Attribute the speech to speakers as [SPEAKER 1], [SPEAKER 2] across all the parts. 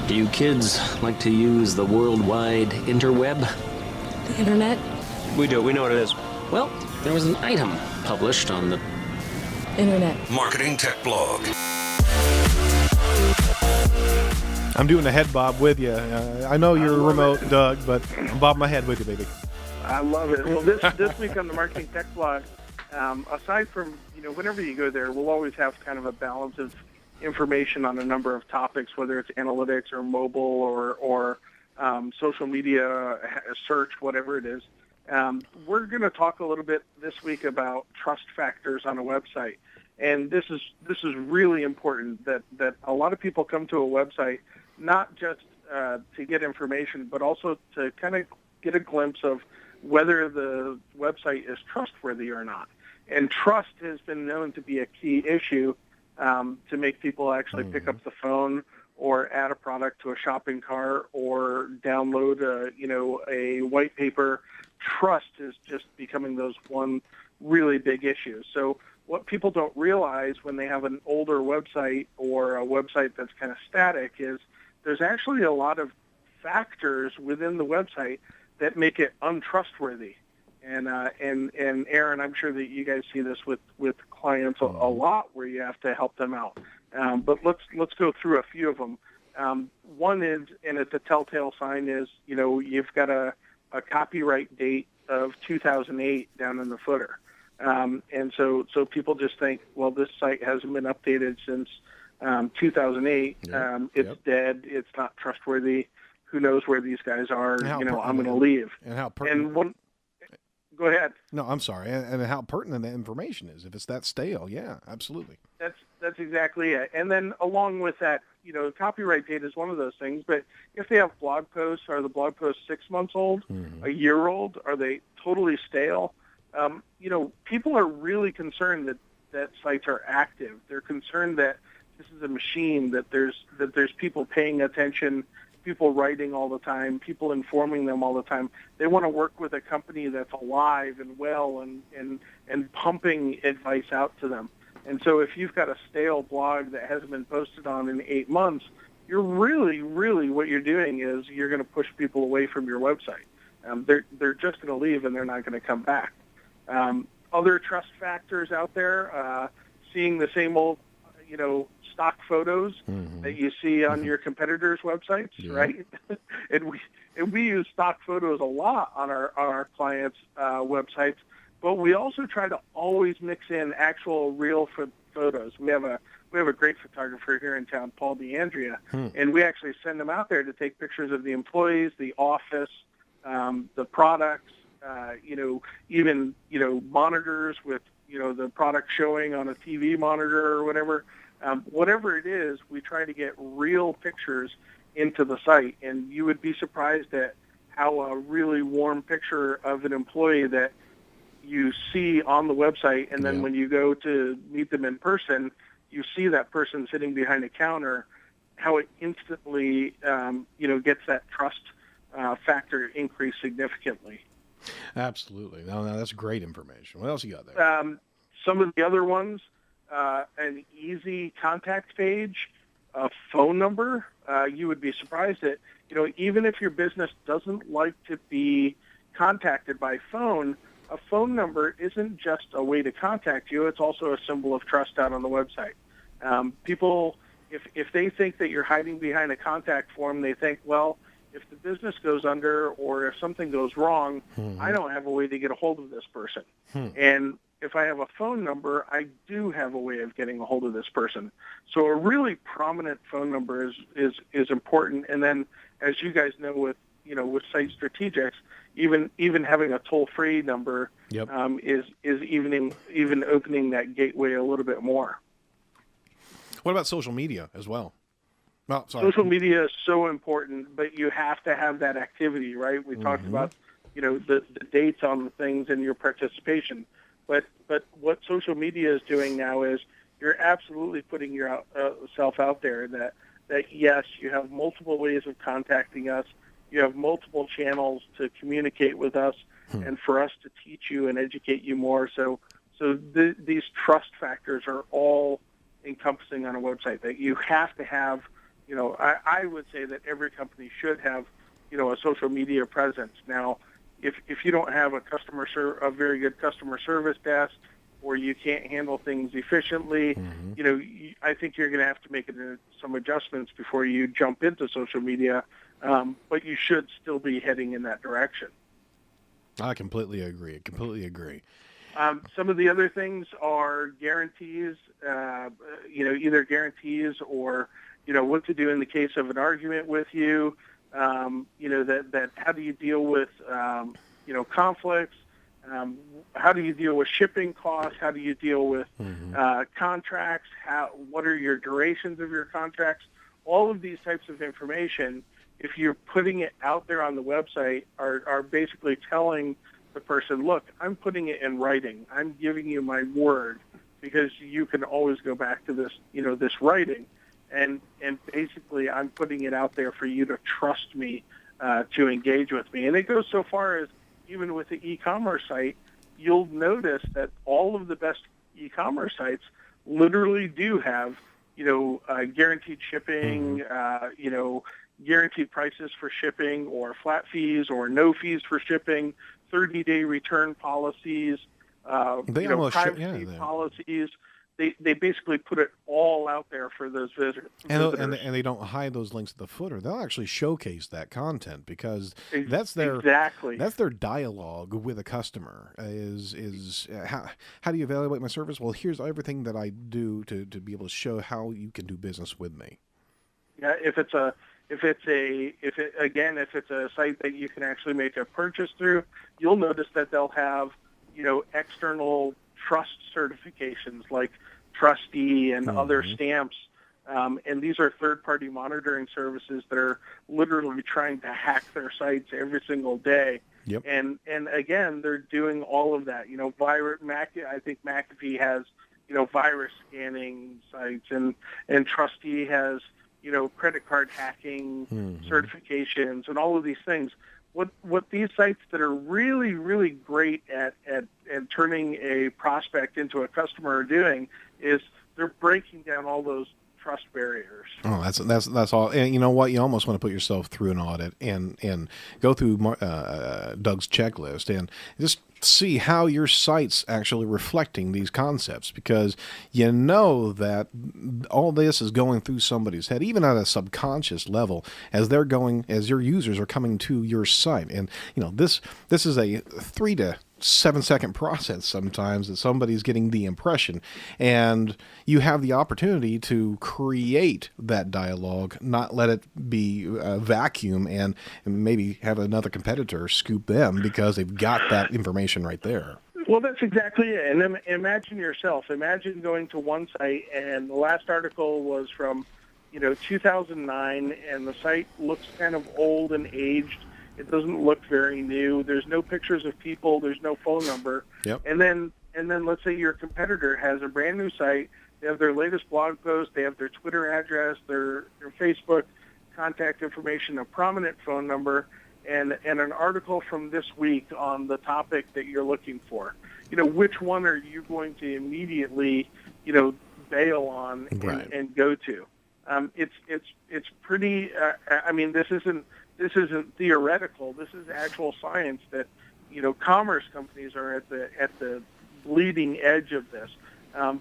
[SPEAKER 1] Do you kids like to use the worldwide interweb?
[SPEAKER 2] The internet?
[SPEAKER 1] We do. We know what it is. Well, there was an item published on the
[SPEAKER 2] Internet.
[SPEAKER 3] Marketing Tech Blog.
[SPEAKER 4] I'm doing a head bob with you. I know you're remote, Doug, but I'm bobbing my head with you, baby.
[SPEAKER 5] I love it. Well, this week on the Marketing Tech Blog, aside from, whenever you go there, we'll always have kind of a balance of information on a number of topics, whether it's analytics or mobile or social media, search, whatever it is. We're going to talk a little bit this week about trust factors on a website. And this is really important that a lot of people come to a website not just to get information, but also to kind of get a glimpse of whether the website is trustworthy or not. And trust has been known to be a key issue to make people actually pick up the phone or add a product to a shopping cart or download a white paper. Trust is just becoming those one really big issue. So what people don't realize when they have an older website or a website that's kind of static is there's actually a lot of factors within the website that make it untrustworthy. And Aaron, I'm sure that you guys see this with clients a lot where you have to help them out. But let's go through a few of them. One is, and it's a telltale sign, is you've got a copyright date of 2008 down in the footer. And so people just think, well, this site hasn't been updated since 2008. It's dead. It's not trustworthy. Who knows where these guys are? I'm going to leave.
[SPEAKER 4] And how pertinent.
[SPEAKER 5] Go ahead.
[SPEAKER 4] No, I'm sorry. And how pertinent the information is. If it's that stale, yeah, absolutely.
[SPEAKER 5] That's exactly it. And then along with that, copyright date is one of those things. But if they have blog posts, are the blog posts 6 months old, a year old? Are they totally stale? People are really concerned that sites are active. They're concerned that this is a machine, that there's people paying attention, people writing all the time, people informing them all the time. They want to work with a company that's alive and well and pumping advice out to them. And so if you've got a stale blog that hasn't been posted on in 8 months, you're really what you're doing is you're going to push people away from your website. They're just going to leave and they're not going to come back. Other trust factors out there, seeing the same old, stock photos that you see on your competitors' websites, right? and we use stock photos a lot on our clients' websites, but we also try to always mix in actual real photos. We have a great photographer here in town, Paul DeAndrea, and we actually send him out there to take pictures of the employees, the office, the products, even monitors with the product showing on a TV monitor or whatever. Whatever it is, we try to get real pictures into the site, and you would be surprised at how a really warm picture of an employee that you see on the website, and then when you go to meet them in person, you see that person sitting behind a counter, how it instantly, gets that trust factor increase significantly.
[SPEAKER 4] Absolutely. No, that's great information. What else you got there?
[SPEAKER 5] Some of the other ones, an easy contact page, a phone number. You would be surprised that, even if your business doesn't like to be contacted by phone, a phone number isn't just a way to contact you. It's also a symbol of trust out on the website. People, if they think that you're hiding behind a contact form, they think, well, if the business goes under or if something goes wrong, I don't have a way to get a hold of this person. And if I have a phone number, I do have a way of getting a hold of this person. So a really prominent phone number is important. And then, as you guys know, with Site Strategics, even having a toll-free number is even opening that gateway a little bit more.
[SPEAKER 4] What about social media as well? Well, sorry.
[SPEAKER 5] Social media is so important, but you have to have that activity, right? We talked about, the dates on the things and your participation. But what social media is doing now is you're absolutely putting yourself out there that yes, you have multiple ways of contacting us. You have multiple channels to communicate with us and for us to teach you and educate you more. So these trust factors are all encompassing on a website, that you have to have I would say that every company should have, a social media presence. Now, if you don't have a very good customer service desk, or you can't handle things efficiently, I think you're going to have to make some adjustments before you jump into social media. But you should still be heading in that direction.
[SPEAKER 4] I completely agree.
[SPEAKER 5] Some of the other things are guarantees, either guarantees or, what to do in the case of an argument with you, that how do you deal with, conflicts, how do you deal with shipping costs, how do you deal with contracts, what are your durations of your contracts, all of these types of information, if you're putting it out there on the website, are basically telling the person, look, I'm putting it in writing. I'm giving you my word because you can always go back to this, this writing. And basically I'm putting it out there for you to trust me to engage with me. And it goes so far as even with the e-commerce site, you'll notice that all of the best e-commerce sites literally do have, guaranteed shipping, guaranteed prices for shipping or flat fees or no fees for shipping, 30-day return policies, privacy policies. They basically put it all out there for those visitors.
[SPEAKER 4] And they don't hide those links at the footer. They'll actually showcase that content because that's their dialogue with a customer. Is how do you evaluate my service? Well, here's everything that I do to be able to show how you can do business with me.
[SPEAKER 5] Yeah, if it's a site that you can actually make a purchase through, you'll notice that they'll have, external trust certifications like Trustee and other stamps. And these are third-party monitoring services that are literally trying to hack their sites every single day.
[SPEAKER 4] Yep.
[SPEAKER 5] And again, they're doing all of that. I think McAfee has, virus scanning sites, and Trustee has, credit card hacking certifications and all of these things. What these sites that are really, really great at turning a prospect into a customer are doing is they're breaking down all those trust barriers.
[SPEAKER 4] Oh, that's all. And you know what? You almost want to put yourself through an audit and go through Doug's checklist and just see how your site's actually reflecting these concepts, because you know that all this is going through somebody's head, even at a subconscious level, as your users are coming to your site. And this is a 3 to 7 second process sometimes that somebody's getting the impression, and you have the opportunity to create that dialogue, not let it be a vacuum and maybe have another competitor scoop them because they've got that information right there.
[SPEAKER 5] Well, that's exactly it. And imagine yourself. Imagine going to one site, and the last article was from, 2009, and the site looks kind of old and aged. It doesn't look very new. There's no pictures of people. There's no phone number.
[SPEAKER 4] Yep.
[SPEAKER 5] And then let's say your competitor has a brand new site. They have their latest blog post. They have their Twitter address, their Facebook contact information, a prominent phone number, and an article from this week on the topic that you're looking for. Which one are you going to immediately, bail on and go to? It's pretty. This isn't theoretical. This is actual science that, commerce companies are at the bleeding edge of this.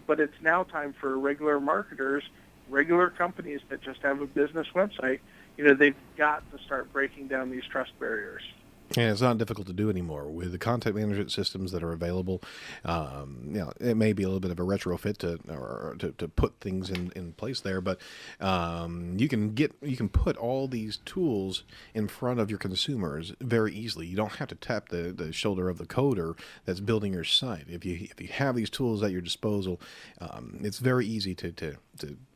[SPEAKER 5] But it's now time for regular marketers, regular companies that just have a business website. They've got to start breaking down these trust barriers.
[SPEAKER 4] And it's not difficult to do anymore with the content management systems that are available. It may be a little bit of a retrofit to put things in place there, but you can put all these tools in front of your consumers very easily. You don't have to tap the shoulder of the coder that's building your site. If you have these tools at your disposal, it's very easy to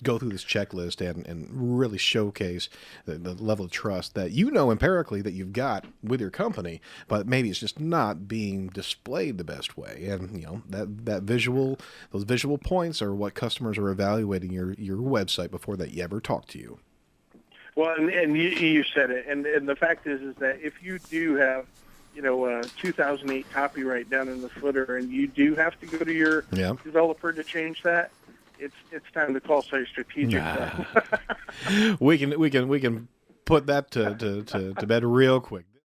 [SPEAKER 4] go through this checklist and really showcase the level of trust that empirically that you've got with your company, but maybe it's just not being displayed the best way. And those visual points are what customers are evaluating your website before they ever talk to you.
[SPEAKER 5] Well, and you said it, and the fact is that if you do have a 2008 copyright down in the footer, and you do have to go to your developer to change that, it's time to call Site Strategic.
[SPEAKER 4] We can put that to bed real quick.